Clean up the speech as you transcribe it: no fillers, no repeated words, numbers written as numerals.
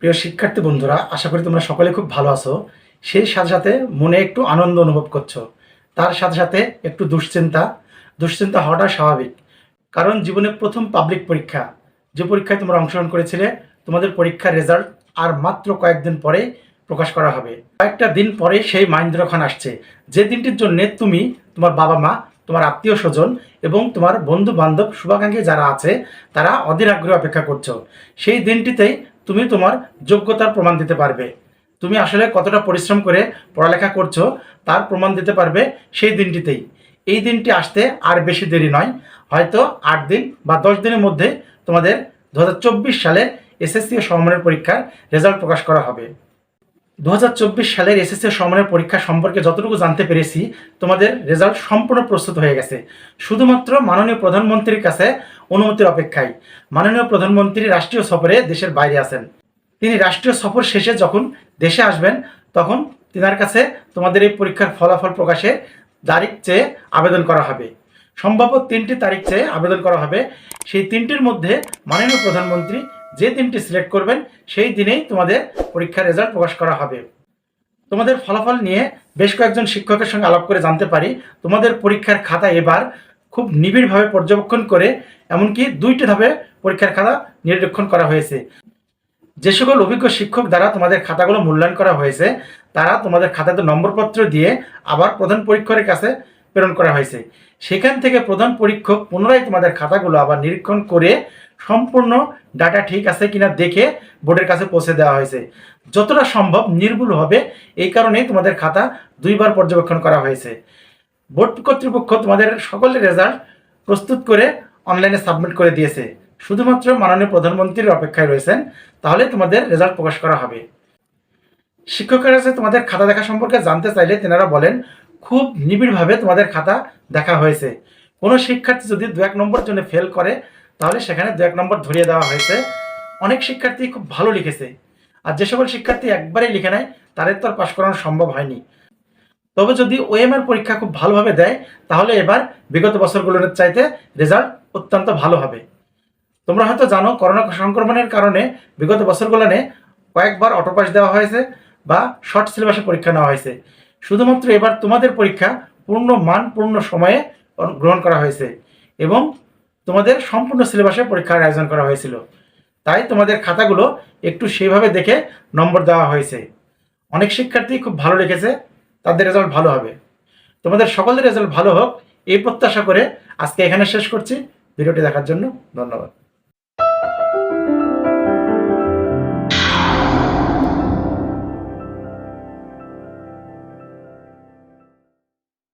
প্রিয় শিক্ষার্থী বন্ধুরা, আশা করি তোমরা সকলে খুব ভালো আছো। সেই সাথে সাথে মনে একটু আনন্দ অনুভব করছো, তার সাথে সাথে একটু দুশ্চিন্তা হওয়াটা স্বাভাবিক। কারণ জীবনে প্রথম পাবলিক পরীক্ষা, যে পরীক্ষায় তোমরা অংশগ্রহণ করেছিলে, তোমাদের পরীক্ষার রেজাল্ট আর মাত্র কয়েকদিন পরেই প্রকাশ করা হবে। কয়েকটা দিন পরে সেই মাহেন্দ্রক্ষণ আসছে, যে দিনটির জন্য তুমি, তোমার বাবা মা, তোমার আত্মীয় স্বজন এবং তোমার বন্ধু বান্ধব শুভাকাঙ্ক্ষী যারা আছে তারা অধীর আগ্রহে অপেক্ষা করছো। সেই দিনটিতেই তুমি তোমার যোগ্যতার প্রমাণ দিতে পারবে। তুমি আসলে কতটা পরিশ্রম করে পড়ালেখা করছো তার প্রমাণ দিতে পারবে সেই দিনটিতেই। এই দিনটি আসতে আর বেশি দেরি নয়, হয়তো 8 দিন বা 10 দিনের মধ্যে তোমাদের 2024 সালের এসএসসি ও সমমানের পরীক্ষার রেজাল্ট প্রকাশ করা হবে। 2024 সালের এসএসসি ও সমমানের পরীক্ষা সম্পর্কে যতটুকু জানতে পেরেছি, তোমাদের রেজাল্ট সম্পূর্ণ প্রস্তুত হয়ে গেছে। শুধুমাত্র মাননীয় প্রধানমন্ত্রীর কাছে অনুমতির অপেক্ষায়। মাননীয় প্রধানমন্ত্রী রাষ্ট্রীয় সফরে দেশের বাইরে আছেন। তিনি রাষ্ট্রীয় সফর শেষে যখন দেশে আসবেন, তখন তিনার কাছে তোমাদের এই পরীক্ষার ফলাফল প্রকাশের তারিখ চেয়ে আবেদন করা হবে। সম্ভবত 3টি তারিখ চেয়ে আবেদন করা হবে। সেই 3টির মধ্যে মাননীয় প্রধানমন্ত্রী যে দিনটি সিলেক্ট করবেন সেই দিনেই তোমাদের পরীক্ষার রেজাল্ট প্রকাশ করা হবে। তোমাদের ফলাফল নিয়ে বেশ কয়েকজন শিক্ষকের সঙ্গে আলাপ করে জানতে পারি, তোমাদের পরীক্ষার খাতা এবার খুব নিবিড়ভাবে পর্যবেক্ষণ করে এমনকি 2টি ধাপে পরীক্ষার খাতা নিরীক্ষণ করা হয়েছে। যে সকল অভিজ্ঞ শিক্ষক দ্বারা তোমাদের খাতাগুলো মূল্যায়ন করা হয়েছে, তারা তোমাদের খাতাতে নম্বরপত্র দিয়ে আবার প্রধান পরীক্ষকের কাছে প্রেরণ করা হয়েছে। সেখান থেকে প্রধান পরীক্ষক পুনরায় তোমাদের খাতাগুলো আবার নিরীক্ষণ করে সম্পূর্ণ ডাটা ঠিক আছে কিনা দেখে বোর্ডের কাছে পৌঁছে দেওয়া হয়েছে। যতটা সম্ভব নির্ভুল হবে, এই কারণেই তোমাদের খাতা 2বার পর্যবেক্ষণ করা হয়েছে। বোর্ড কর্তৃপক্ষ তোমাদের সকলের রেজাল্ট প্রস্তুত করে অনলাইনে সাবমিট করে দিয়েছে। শুধুমাত্র মাননীয় প্রধানমন্ত্রীর অপেক্ষায় রয়েছেন, তাহলে তোমাদের রেজাল্ট প্রকাশ করা হবে। শিক্ষকের কাছে তোমাদের খাতা দেখা সম্পর্কে জানতে চাইলে তেনারা বলেন, খুব নিবিড়ভাবে তোমাদের খাতা দেখা হয়েছে। কোনো শিক্ষার্থী যদি 2-1 নম্বরের জন্য ফেল করে, তাহলে সেখানে 2-1 নম্বর ধরিয়ে দেওয়া হয়েছে। অনেক শিক্ষার্থী খুব ভালো লিখেছে, আর যে সকল শিক্ষার্থী একবারেই লিখে নেয় তাদের তো আর পাশ করানো সম্ভব হয়নি। তবে যদি ওএমআর পরীক্ষা খুব ভালোভাবে দেয়, তাহলে এবার বিগত বছরগুলোর চাইতে রেজাল্ট অত্যন্ত ভালো হবে। তোমরা হয়তো জানো, করোনা সংক্রমণের কারণে বিগত বছরগুলোনে কয়েকবার অটোপাস দেওয়া হয়েছে বা শর্ট সিলেবাসে পরীক্ষা নেওয়া হয়েছে। শুধুমাত্র এবার তোমাদের পরীক্ষা পূর্ণ মান পূর্ণ সময়ে গ্রহণ করা হয়েছে এবং তোমাদের সম্পূর্ণ সিলেবাসে পরীক্ষার আয়োজন করা হয়েছিল। তাই তোমাদের খাতাগুলো একটু সেইভাবে দেখে নম্বর দেওয়া হয়েছে। অনেক শিক্ষার্থী খুব ভালো লিখেছে, তাদের রেজাল্ট ভালো হবে। তোমাদের সকলের রেজাল্ট ভালো হোক এই প্রত্যাশা করে আজকে এখানে শেষ করছি। ভিডিওটি দেখার জন্য ধন্যবাদ।